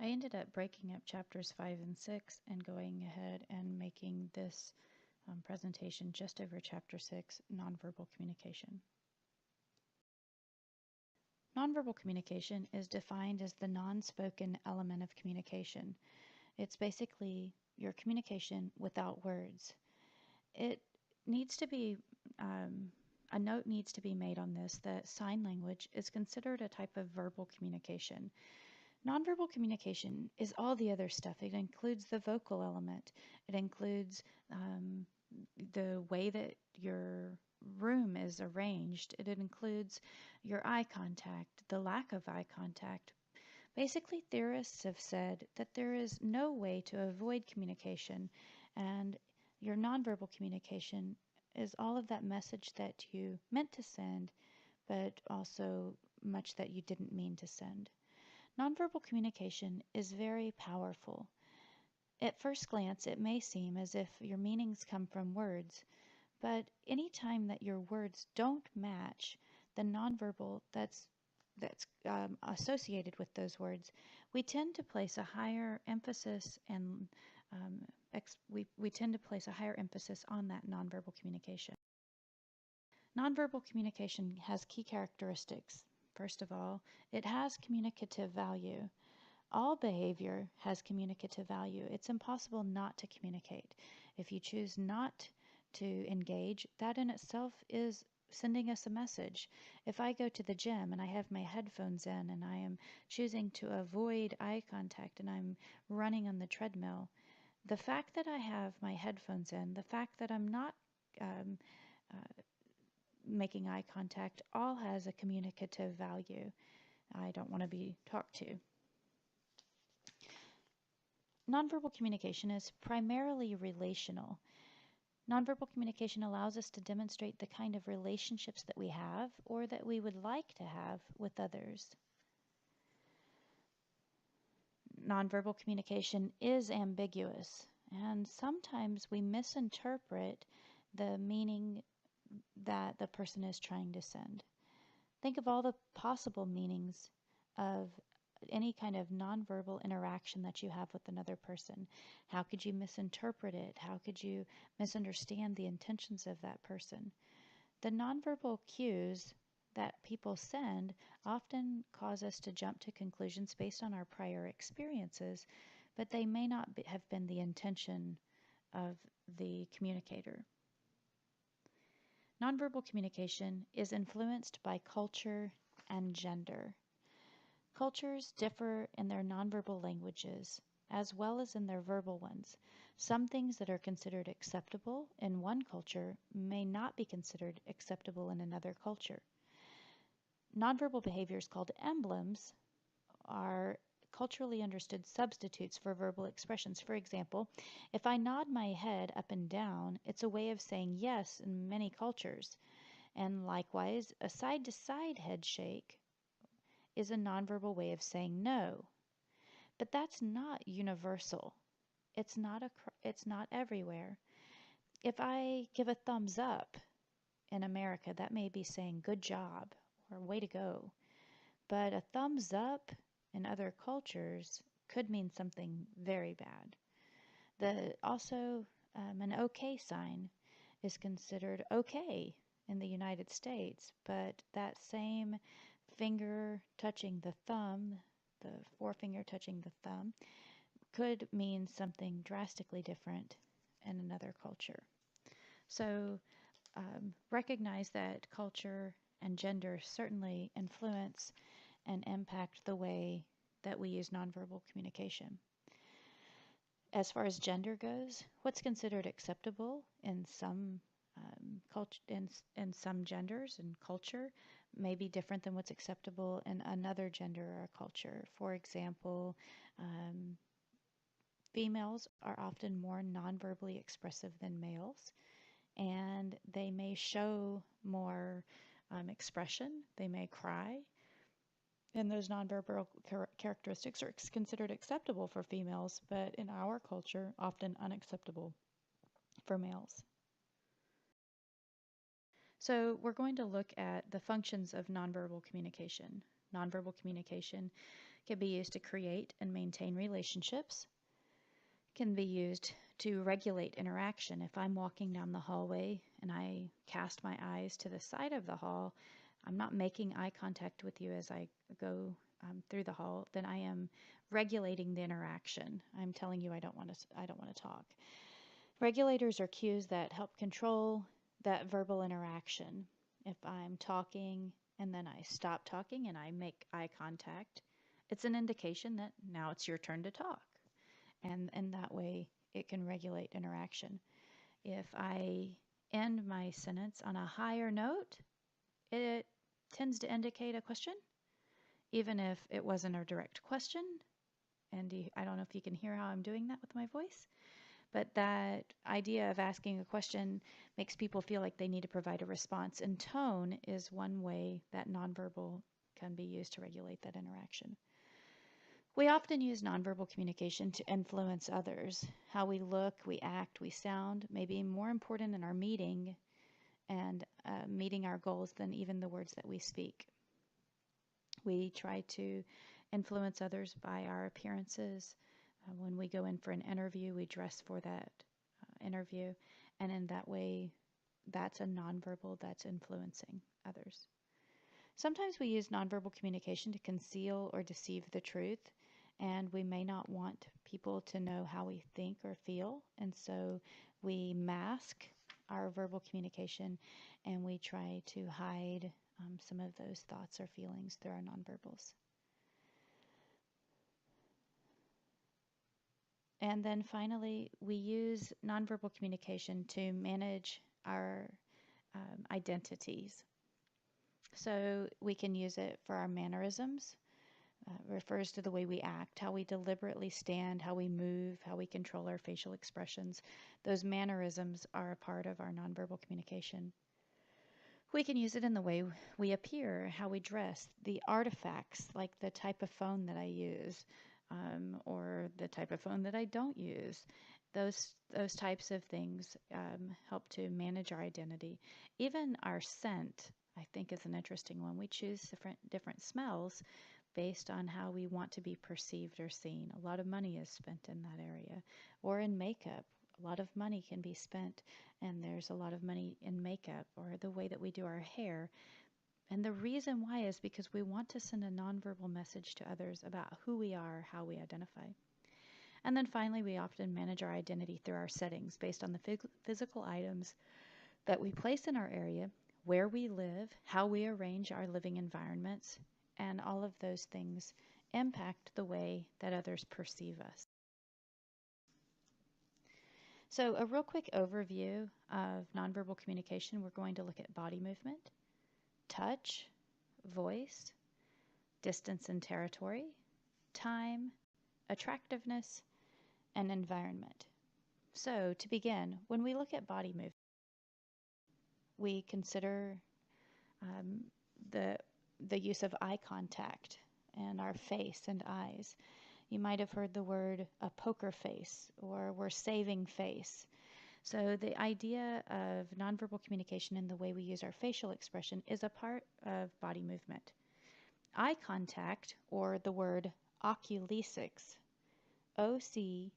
I ended up breaking up chapters 5 and 6 and going ahead and making this presentation just over chapter 6, nonverbal communication. Nonverbal communication is defined as the non-spoken element of communication. It's basically your communication without words. It needs to be, a note needs to be made on this that sign language is considered a type of verbal communication. Nonverbal communication is all the other stuff. It includes the vocal element. It includes the way that your room is arranged. It includes your eye contact, the lack of eye contact. Basically, theorists have said that there is no way to avoid communication, and your nonverbal communication is all of that message that you meant to send, but also much that you didn't mean to send. Nonverbal communication is very powerful. At first glance, it may seem as if your meanings come from words, but anytime that your words don't match the nonverbal that's associated with those words, we tend to place a higher emphasis and we tend to place a higher emphasis on that nonverbal communication. Nonverbal communication has key characteristics. First of all, it has communicative value. All behavior has communicative value. It's impossible not to communicate. If you choose not to engage, that in itself is sending us a message. If I go to the gym and I have my headphones in and I am choosing to avoid eye contact and I'm running on the treadmill, the fact that I have my headphones in, the fact that I'm not um, making eye contact, all has a communicative value. I don't want to be talked to. Nonverbal communication is primarily relational. Nonverbal communication allows us to demonstrate the kind of relationships that we have or that we would like to have with others. Nonverbal communication is ambiguous, and sometimes we misinterpret the meaning that the person is trying to send. Think of all the possible meanings of any kind of nonverbal interaction that you have with another person. How could you misinterpret it? How could you misunderstand the intentions of that person? The nonverbal cues that people send often cause us to jump to conclusions based on our prior experiences, but they may not have been the intention of the communicator. Nonverbal communication is influenced by culture and gender. Cultures differ in their nonverbal languages as well as in their verbal ones. Some things that are considered acceptable in one culture may not be considered acceptable in another culture. Nonverbal behaviors called emblems are culturally understood substitutes for verbal expressions. For example, if I nod my head up and down, it's a way of saying yes in many cultures. And likewise, a side-to-side head shake is a nonverbal way of saying no. But that's not universal. It's not everywhere. If I give a thumbs up in America, that may be saying good job or way to go. But a thumbs up in other cultures could mean something very bad. Also, an okay sign is considered okay in the United States, but that same finger touching the thumb, the forefinger touching the thumb, could mean something drastically different in another culture. So recognize that culture and gender certainly influence and impact the way that we use nonverbal communication. As far as gender goes, what's considered acceptable in some in some genders and culture may be different than what's acceptable in another gender or culture. For example, females are often more nonverbally expressive than males, and they may show more expression. They may cry. And those nonverbal characteristics are considered acceptable for females, but in our culture, often unacceptable for males. So we're going to look at the functions of nonverbal communication. Nonverbal communication can be used to create and maintain relationships, can be used to regulate interaction. If I'm walking down the hallway and I cast my eyes to the side of the hall, I'm not making eye contact with you as I go through the hall, then I am regulating the interaction. I'm telling you I don't want to talk. Regulators are cues that help control that verbal interaction. If I'm talking and then I stop talking and I make eye contact, it's an indication that now it's your turn to talk. And that way it can regulate interaction. If I end my sentence on a higher note, it tends to indicate a question, even if it wasn't a direct question. And I don't know if you can hear how I'm doing that with my voice, but that idea of asking a question makes people feel like they need to provide a response. And tone is one way that nonverbal can be used to regulate that interaction. We often use nonverbal communication to influence others. How we look, we act, we sound may be more important in our meeting and meeting our goals than even the words that we speak. We try to influence others by our appearances. When we go in for an interview, we dress for that interview, and in that way, that's a nonverbal that's influencing others. Sometimes we use nonverbal communication to conceal or deceive the truth, and we may not want people to know how we think or feel, and so we mask our verbal communication and we try to hide some of those thoughts or feelings through our nonverbals. And then finally, we use nonverbal communication to manage our identities. So we can use it for our mannerisms, refers to the way we act, how we deliberately stand, how we move, how we control our facial expressions. Those mannerisms are a part of our nonverbal communication. We can use it in the way we appear, how we dress, the artifacts, like the type of phone that I use, or the type of phone that I don't use. Those types of things help to manage our identity. Even our scent, I think, is an interesting one. We choose different smells based on how we want to be perceived or seen. A lot of money is spent in that area. Or in makeup, a lot of money can be spent, and there's a lot of money in makeup or the way that we do our hair. And the reason why is because we want to send a nonverbal message to others about who we are, how we identify. And then finally, we often manage our identity through our settings based on the physical items that we place in our area, where we live, how we arrange our living environments, and all of those things impact the way that others perceive us. So a real quick overview of nonverbal communication, we're going to look at body movement, touch, voice, distance and territory, time, attractiveness, and environment. So to begin, when we look at body movement, we consider the use of eye contact and our face and eyes. You might have heard the word a poker face or we're saving face. So the idea of nonverbal communication and the way we use our facial expression is a part of body movement. Eye contact, or the word oculesics, oculesics,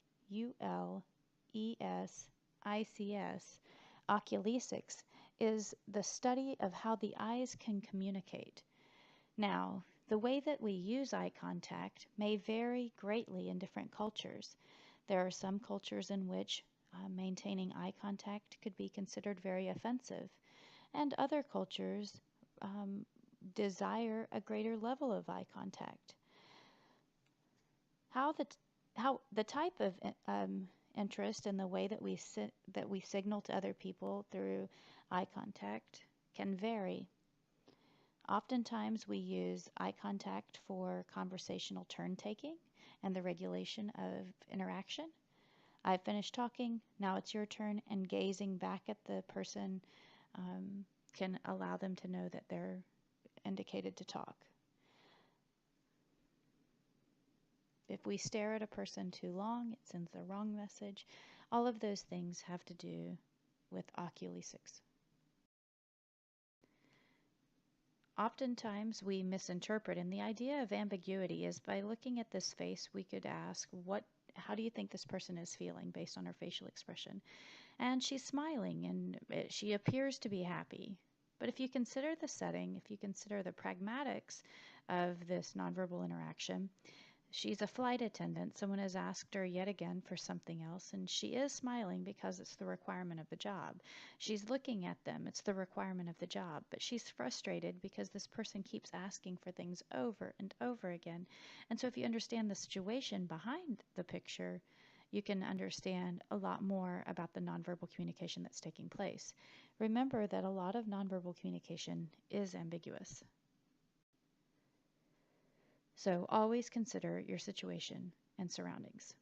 oculesics is the study of how the eyes can communicate. Now, the way that we use eye contact may vary greatly in different cultures. There are some cultures in which maintaining eye contact could be considered very offensive, and other cultures desire a greater level of eye contact. How the type of interest and the way that we signal to other people through eye contact can vary. Oftentimes we use eye contact for conversational turn taking and the regulation of interaction. I've finished talking, now it's your turn, and gazing back at the person can allow them to know that they're indicated to talk. If we stare at a person too long, it sends the wrong message. All of those things have to do with oculesics. Oftentimes we misinterpret, and the idea of ambiguity is by looking at this face, we could ask, how do you think this person is feeling based on her facial expression? And she's smiling and she appears to be happy. But if you consider the setting, if you consider the pragmatics of this nonverbal interaction, she's a flight attendant. Someone has asked her yet again for something else, and she is smiling because it's the requirement of the job. She's looking at them, it's the requirement of the job, but she's frustrated because this person keeps asking for things over and over again. And so, if you understand the situation behind the picture, you can understand a lot more about the nonverbal communication that's taking place. Remember that a lot of nonverbal communication is ambiguous. So always consider your situation and surroundings.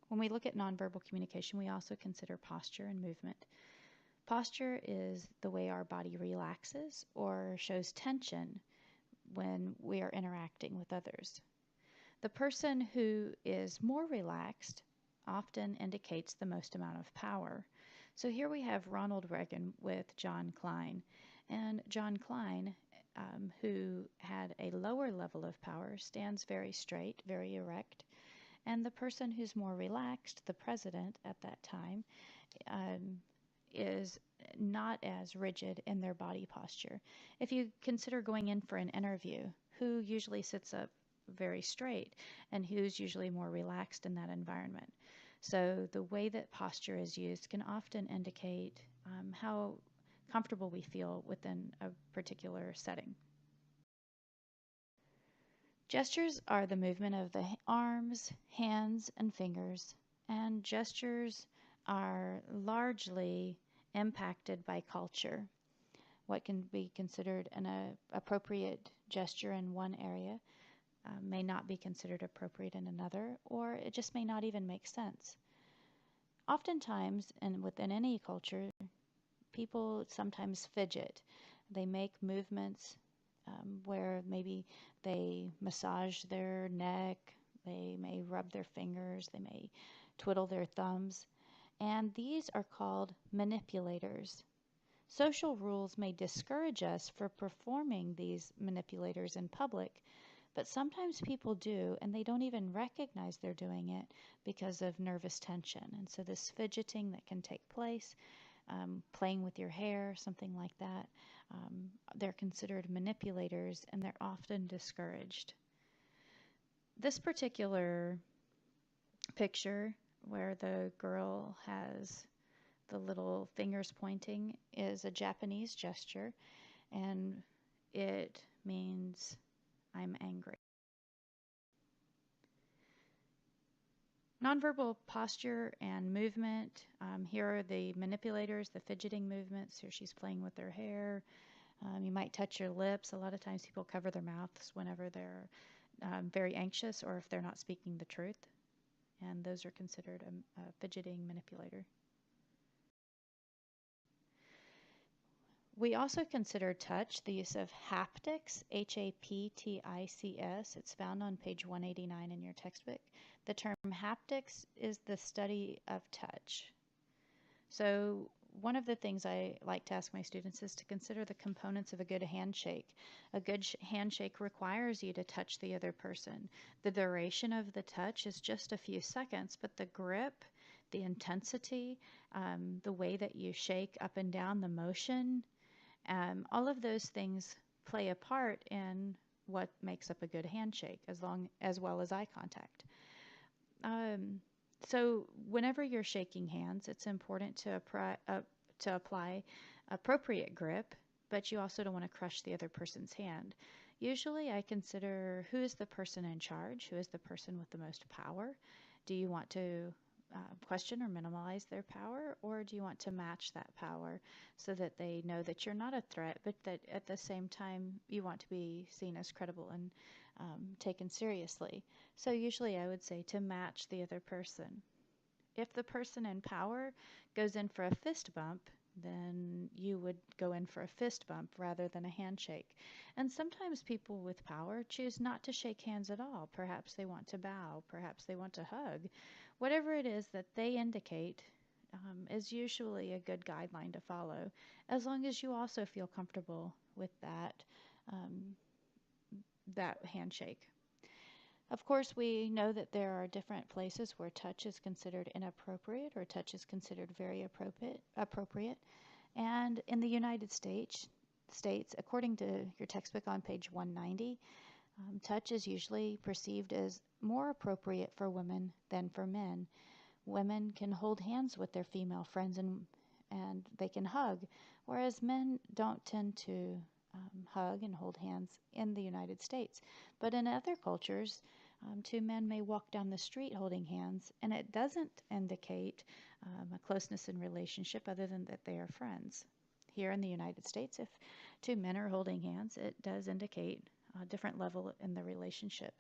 When we look at nonverbal communication, we also consider posture and movement. Posture is the way our body relaxes or shows tension when we are interacting with others. The person who is more relaxed often indicates the most amount of power. So here we have Ronald Reagan with John Klein. And John Klein, who had a lower level of power, stands very straight, very erect. And the person who's more relaxed, the president at that time, um, is not as rigid in their body posture. If you consider going in for an interview, who usually sits up very straight and who's usually more relaxed in that environment? So the way that posture is used can often indicate how comfortable we feel within a particular setting. Gestures are the movement of the arms, hands, and fingers, and gestures are largely impacted by culture. What can be considered an appropriate gesture in one area may not be considered appropriate in another, or it just may not even make sense. Oftentimes, and within any culture, people sometimes fidget. They make movements where maybe they massage their neck, they may rub their fingers, they may twiddle their thumbs, and these are called manipulators. Social rules may discourage us for performing these manipulators in public, but sometimes people do, and they don't even recognize they're doing it because of nervous tension. And so, this fidgeting that can take place, playing with your hair, something like that, they're considered manipulators and they're often discouraged. This particular picture, where the girl has the little fingers pointing, is a Japanese gesture, and it means I'm angry. Nonverbal posture and movement. Here are the manipulators, the fidgeting movements. Here she's playing with her hair. You might touch your lips. A lot of times people cover their mouths whenever they're very anxious or if they're not speaking the truth. And those are considered a fidgeting manipulator. We also consider touch, the use of haptics, Haptics. It's found on page 189 in your textbook. The term haptics is the study of touch. So one of the things I like to ask my students is to consider the components of a good handshake. A good handshake requires you to touch the other person. The duration of the touch is just a few seconds, but the grip, the intensity, the way that you shake up and down, the motion, all of those things play a part in what makes up a good handshake, as well as eye contact. So whenever you're shaking hands, it's important to apply appropriate grip, but you also don't want to crush the other person's hand. Usually I consider who is the person in charge, who is the person with the most power. Do you want to question or minimize their power, or do you want to match that power so that they know that you're not a threat, but that at the same time you want to be seen as credible and taken seriously? So usually I would say to match the other person. If the person in power goes in for a fist bump, then you would go in for a fist bump rather than a handshake. And sometimes people with power choose not to shake hands at all. Perhaps they want to bow, perhaps they want to hug. Whatever it is that they indicate, is usually a good guideline to follow, as long as you also feel comfortable with um, that handshake. Of course, we know that there are different places where touch is considered inappropriate or touch is considered very appropriate. And in the United States, according to your textbook on page 190, touch is usually perceived as more appropriate for women than for men. Women can hold hands with their female friends and they can hug, whereas men don't tend to hug and hold hands in the United States. But in other cultures, two men may walk down the street holding hands, and it doesn't indicate a closeness in relationship other than that they are friends. Here in the United States, if two men are holding hands, it does indicate a different level in the relationship.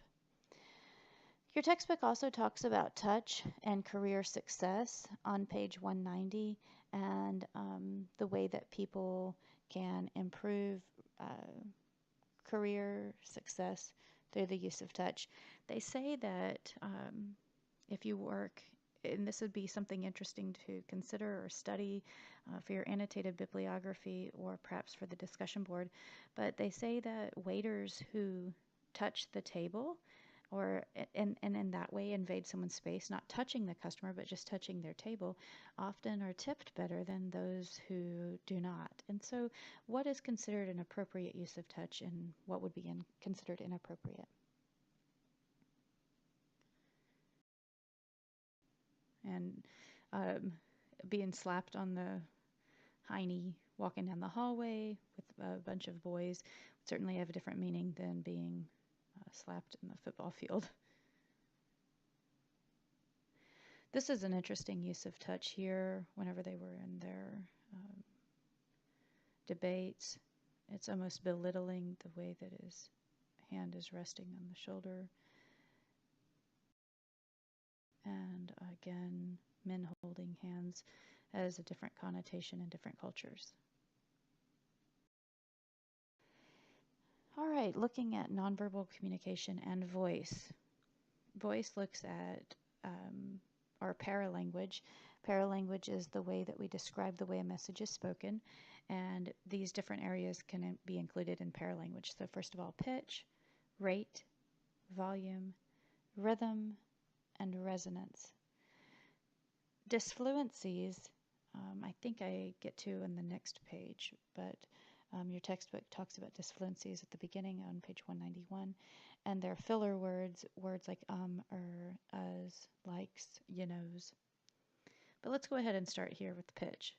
Your textbook also talks about touch and career success on page 190 and the way that people can improve career success through the use of touch. They say that if you work, and this would be something interesting to consider or study for your annotated bibliography or perhaps for the discussion board, but they say that waiters who touch the table or and in that way invade someone's space, not touching the customer but just touching their table, often are tipped better than those who do not. And so what is considered an appropriate use of touch and what would be considered inappropriate? And um, being slapped on the hiney walking down the hallway with a bunch of boys would certainly have a different meaning than being slapped in the football field. This is an interesting use of touch here whenever they were in their um, debates. It's almost belittling the way that his hand is resting on the shoulder. And again, men holding hands has a different connotation in different cultures. All right, looking at nonverbal communication and voice. Voice looks at our paralanguage. Paralanguage is the way that we describe the way a message is spoken, and these different areas can be included in paralanguage. So first of all, pitch, rate, volume, rhythm, and resonance. Disfluencies, I think I get to in the next page, but your textbook talks about disfluencies at the beginning on page 191, and they're filler words, words like as, likes, you knows. But let's go ahead and start here with pitch.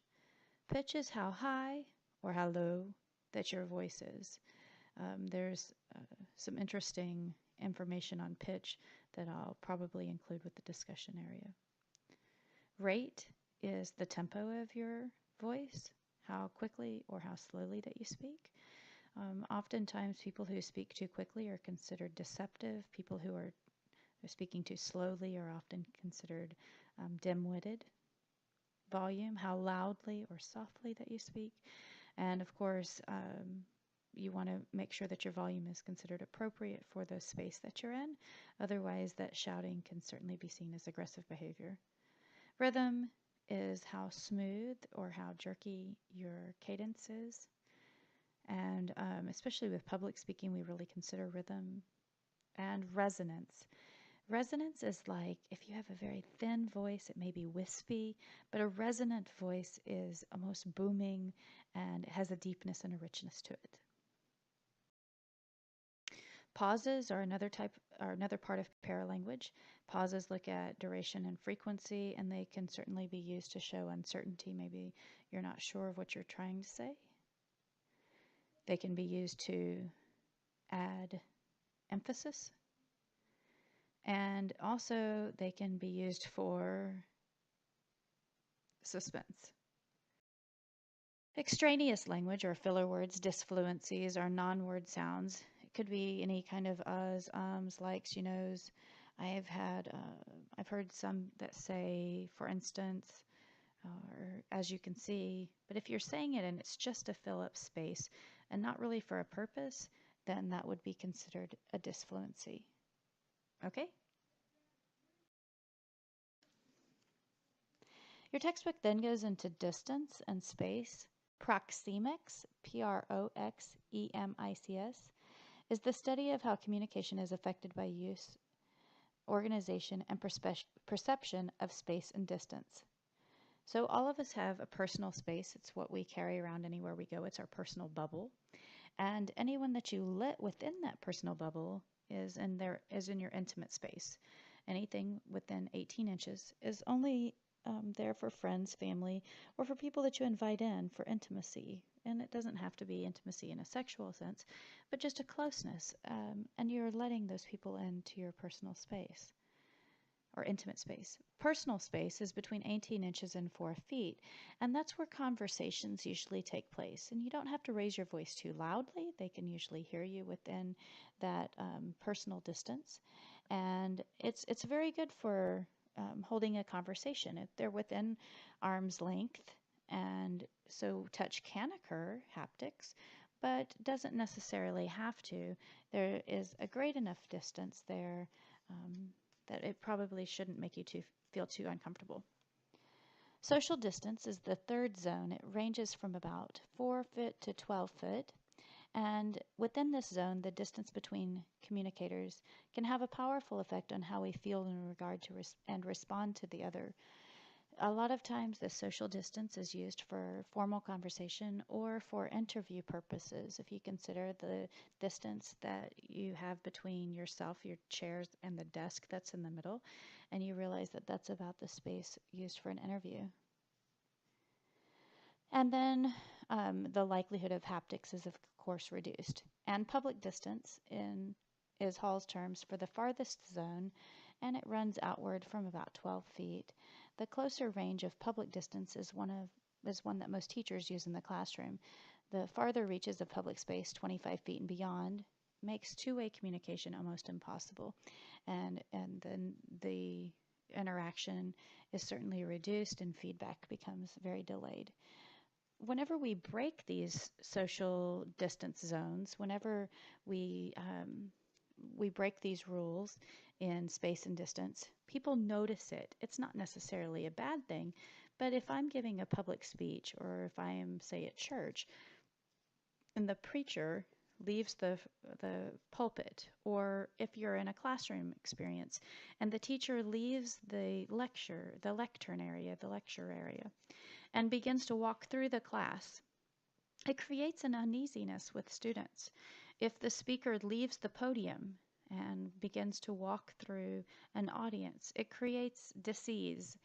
Pitch is how high or how low that your voice is. There's some interesting information on pitch that I'll probably include with the discussion area. Rate is the tempo of your voice, how quickly or how slowly that you speak. Oftentimes, people who speak too quickly are considered deceptive. People who are speaking too slowly are often considered dim-witted. Volume, how loudly or softly that you speak. And of course, you want to make sure that your volume is considered appropriate for the space that you're in. Otherwise, that shouting can certainly be seen as aggressive behavior. Rhythm is how smooth or how jerky your cadence is. And especially with public speaking, we really consider rhythm. And resonance. Resonance is like if you have a very thin voice, it may be wispy, but a resonant voice is almost booming and it has a deepness and a richness to it. Pauses are another part of paralanguage. Pauses look at duration and frequency, and they can certainly be used to show uncertainty. Maybe you're not sure of what you're trying to say. They can be used to add emphasis. And also they can be used for suspense. Extraneous language or filler words, disfluencies, are non-word sounds. It could be any kind of uhs, ums, likes, you knows. I've heard some that say, for instance, or as you can see, but if you're saying it and it's just to fill up space and not really for a purpose, then that would be considered a disfluency. Okay? Your textbook then goes into distance and space. Proxemics, Proxemics, is the study of how communication is affected by use, organization, and perception of space and distance. So, all of us have a personal space. It's what we carry around anywhere we go, it's our personal bubble. And anyone that you let within that personal bubble is in your intimate space. Anything within 18 inches is only there for friends, family, or for people that you invite in for intimacy. And it doesn't have to be intimacy in a sexual sense, but just a closeness. And you're letting those people into your personal space or intimate space. Personal space is between 18 inches and 4 feet, and that's where conversations usually take place. And you don't have to raise your voice too loudly, they can usually hear you within that personal distance. And it's very good for holding a conversation. If they're within arm's length, and so touch can occur, haptics, but doesn't necessarily have to. There is a great enough distance there um, that it probably shouldn't make you feel too uncomfortable. Social distance is the third zone. It ranges from about 4 foot to 12 foot. And within this zone, the distance between communicators can have a powerful effect on how we feel in regard to and respond to the other. A lot of times, the social distance is used for formal conversation or for interview purposes. If you consider the distance that you have between yourself, your chairs, and the desk that's in the middle, and you realize that that's about the space used for an interview. And then the likelihood of haptics is, of course, reduced. And public distance is Hall's terms for the farthest zone, and it runs outward from about 12 feet. The closer range of public distance is one that most teachers use in the classroom. The farther reaches of public space, 25 feet and beyond, makes two-way communication almost impossible. And then the interaction is certainly reduced and feedback becomes very delayed. Whenever we break these social distance zones, whenever we break these rules in space and distance, people notice it. It's not necessarily a bad thing, but if I'm giving a public speech or if I am, say, at church, and the preacher leaves the pulpit, or if you're in a classroom experience and the teacher leaves the lectern area, the lecture area, and begins to walk through the class, it creates an uneasiness with students. If the speaker leaves the podium and begins to walk through an audience, it creates dis-ease,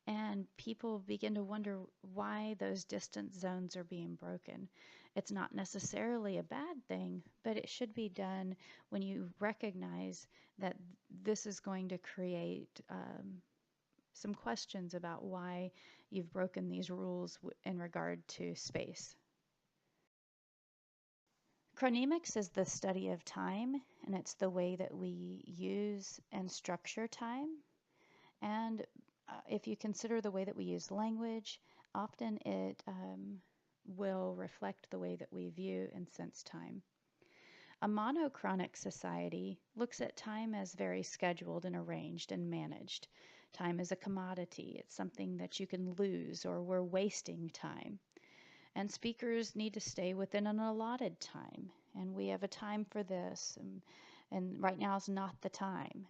and people begin to wonder why those distance zones are being broken. It's not necessarily a bad thing, but it should be done when you recognize that this is going to create some questions about why you've broken these rules in regard to space. Chronemics is the study of time, and it's the way that we use and structure time. And if you consider the way that we use language, often it will reflect the way that we view and sense time. A monochronic society looks at time as very scheduled and arranged and managed. Time is a commodity. It's something that you can lose, or we're wasting time. And speakers need to stay within an allotted time. And we have a time for this, and right now is not the time.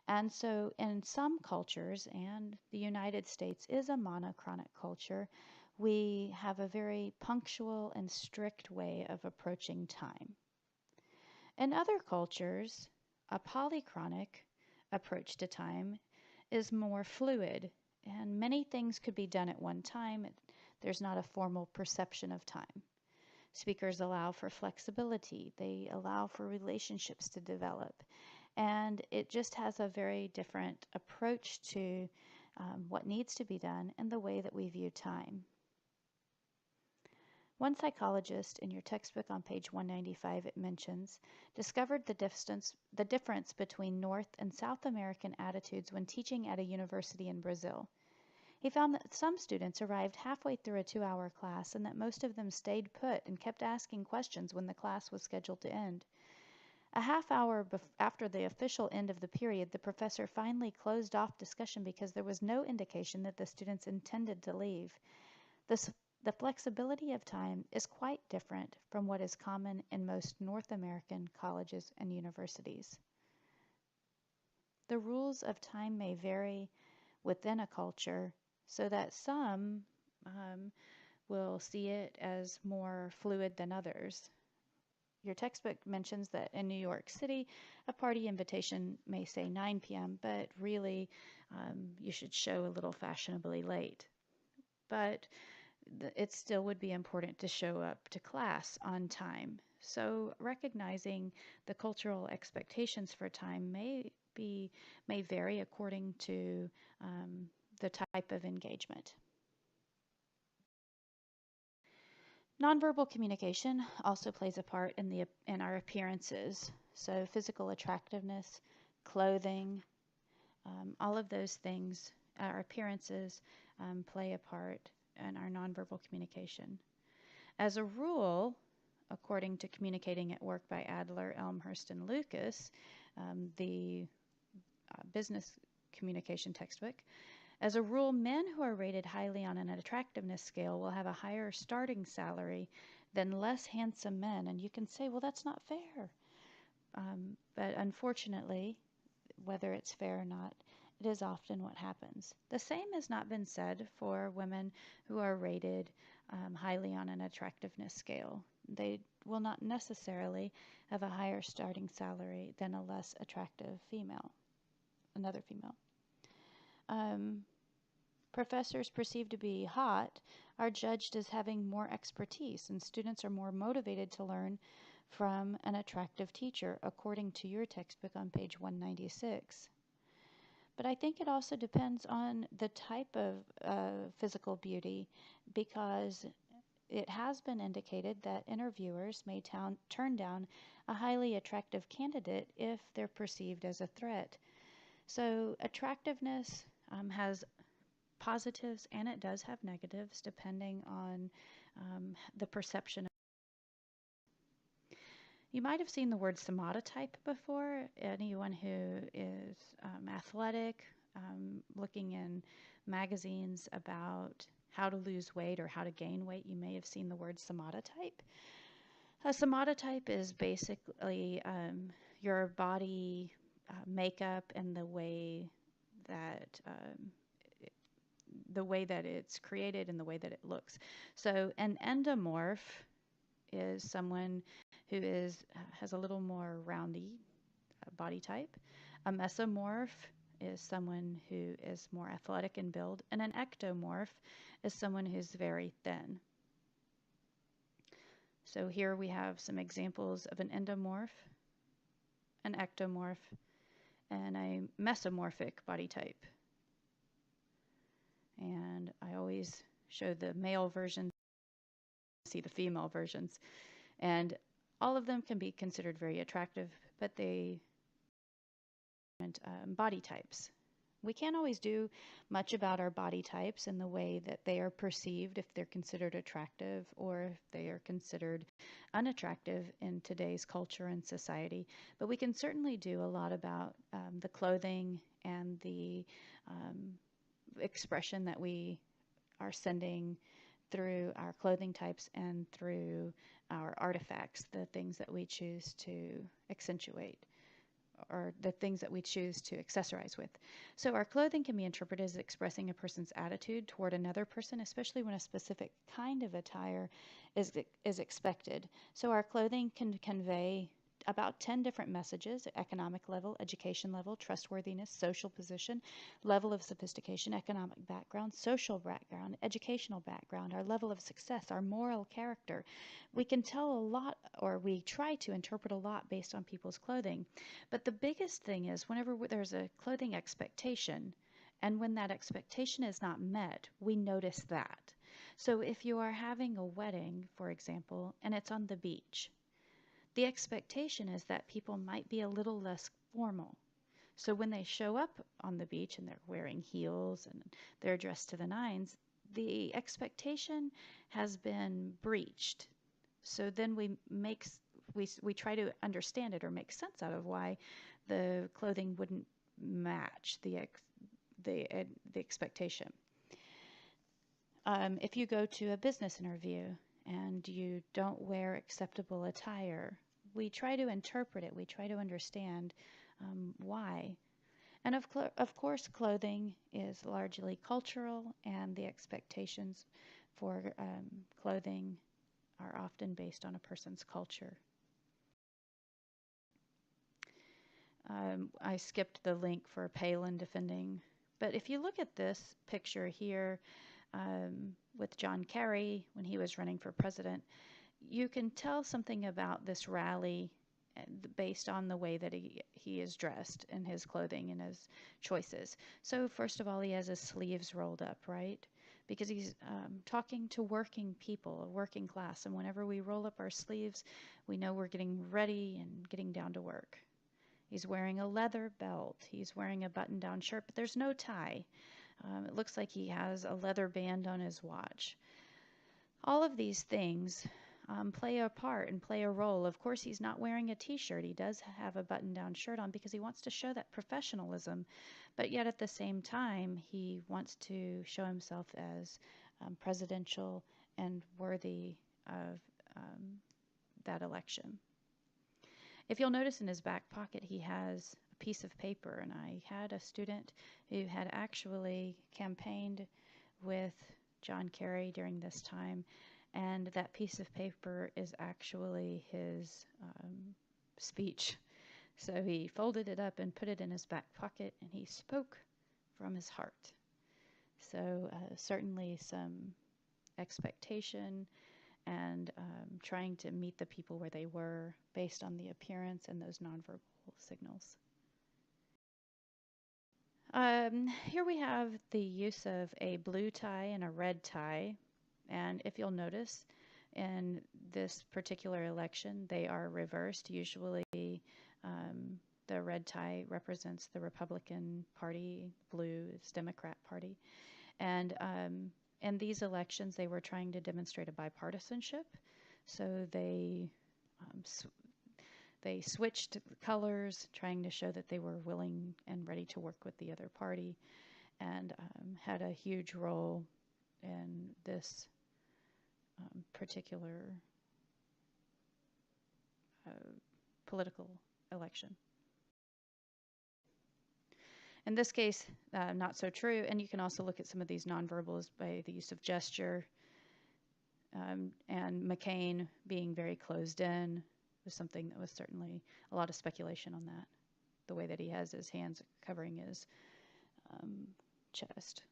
And so in some cultures, and the United States is a monochronic culture, we have a very punctual and strict way of approaching time. In other cultures, a polychronic approach to time is more fluid, and many things could be done at one time. There's not a formal perception of time. Speakers allow for flexibility. They allow for relationships to develop. And it just has a very different approach to what needs to be done and the way that we view time. One psychologist in your textbook on page 195, it mentions, discovered the difference between North and South American attitudes when teaching at a university in Brazil. He found that some students arrived halfway through a 2-hour class and that most of them stayed put and kept asking questions when the class was scheduled to end. A half hour after the official end of the period, the professor finally closed off discussion because there was no indication that the students intended to leave. This, the flexibility of time is quite different from what is common in most North American colleges and universities. The rules of time may vary within a culture so that some um, will see it as more fluid than others. Your textbook mentions that in New York City, a party invitation may say 9 p.m., but really you should show a little fashionably late. But it still would be important to show up to class on time. So recognizing the cultural expectations for time may vary according to the type of engagement. Nonverbal communication also plays a part in our appearances. So physical attractiveness, clothing, all of those things, our appearances play a part in our nonverbal communication. As a rule, according to Communicating at Work by Adler, Elmhurst, and Lucas, the business communication textbook, as a rule, men who are rated highly on an attractiveness scale will have a higher starting salary than less handsome men. And you can say, well, that's not fair. But unfortunately, whether it's fair or not, it is often what happens. The same has not been said for women who are rated highly on an attractiveness scale. They will not necessarily have a higher starting salary than a less attractive female, another female. Professors perceived to be hot are judged as having more expertise, and students are more motivated to learn from an attractive teacher, according to your textbook on page 196. But I think it also depends on the type of physical beauty, because it has been indicated that interviewers may turn down a highly attractive candidate if they're perceived as a threat. So attractiveness has positives and it does have negatives depending on the perception. You might have seen the word somatotype before. Anyone who is athletic, looking in magazines about how to lose weight or how to gain weight, you may have seen the word somatotype. A somatotype is basically your body makeup and that the way that it's created and the way that it looks. So an endomorph is someone who has a little more roundy body type. A mesomorph is someone who is more athletic in build, and an ectomorph is someone who's very thin. So here we have some examples of an endomorph, an ectomorph, and a mesomorphic body type. And I always show the male version, see the female versions. And all of them can be considered very attractive, but they body types. We can't always do much about our body types in the way that they are perceived, if they're considered attractive or if they are considered unattractive in today's culture and society. But we can certainly do a lot about the clothing and the expression that we are sending through our clothing types and through our artifacts, the things that we choose to accentuate or the things that we choose to accessorize with. So our clothing can be interpreted as expressing a person's attitude toward another person, especially when a specific kind of attire is expected. So our clothing can convey about 10 different messages: economic level, education level, trustworthiness, social position, level of sophistication, economic background, social background, educational background, our level of success, our moral character. We can tell a lot, or we try to interpret a lot based on people's clothing. But the biggest thing is whenever there's a clothing expectation, and when that expectation is not met, we notice that. So if you are having a wedding, for example, and it's on the beach, the expectation is that people might be a little less formal. So when they show up on the beach and they're wearing heels and they're dressed to the nines, the expectation has been breached. So then we make we try to understand it or make sense out of why the clothing wouldn't match the expectation. If you go to a business interview and you don't wear acceptable attire, we try to interpret it. We try to understand why. And of course, clothing is largely cultural, and the expectations for clothing are often based on a person's culture. I skipped the link for Palin defending, but if you look at this picture here with John Kerry when he was running for president, you can tell something about this rally based on the way that he is dressed and his clothing and his choices. So first of all, he has his sleeves rolled up, right? Because he's talking to working people, a working class. And whenever we roll up our sleeves, we know we're getting ready and getting down to work. He's wearing a leather belt. He's wearing a button-down shirt, but there's no tie. It looks like he has a leather band on his watch. All of these things play a part and play a role. Of course, he's not wearing a t-shirt. He does have a button-down shirt on because he wants to show that professionalism, but yet at the same time, he wants to show himself as presidential and worthy of that election. If you'll notice in his back pocket, he has a piece of paper, and I had a student who had actually campaigned with John Kerry during this time, and that piece of paper is actually his speech. So he folded it up and put it in his back pocket, and he spoke from his heart. So certainly some expectation and trying to meet the people where they were based on the appearance and those nonverbal signals. Here we have the use of a blue tie and a red tie. And if you'll notice, in this particular election, they are reversed. Usually the red tie represents the Republican Party, blue is Democrat Party. And in these elections, they were trying to demonstrate a bipartisanship. So they switched colors, trying to show that they were willing and ready to work with the other party, and had a huge role in this particular political election. In this case, not so true, and you can also look at some of these nonverbals by the use of gesture, and McCain being very closed in was something that was certainly a lot of speculation on that, the way that he has his hands covering his chest.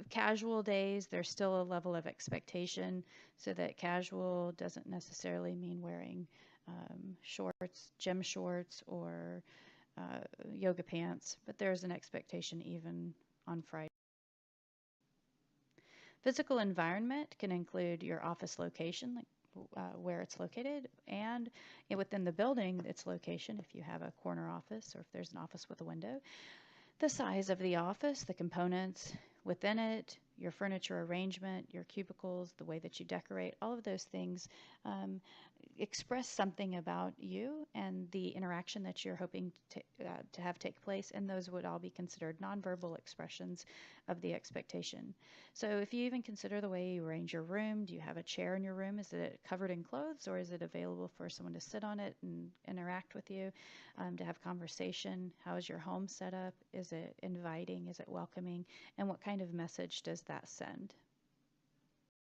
Casual days, there's still a level of expectation, so that casual doesn't necessarily mean wearing shorts, gym shorts, or yoga pants, but there's an expectation even on Friday. Physical environment can include your office location, like where it's located, and within the building, its location, if you have a corner office or if there's an office with a window. The size of the office, the components within it, your furniture arrangement, your cubicles, the way that you decorate, all of those things express something about you and the interaction that you're hoping to have take place, and those would all be considered nonverbal expressions of the expectation. So if you even consider the way you arrange your room, do you have a chair in your room? Is it covered in clothes, or is it available for someone to sit on it and interact with you, to have conversation? How is your home set up? Is it inviting? Is it welcoming? And what kind of message does that send?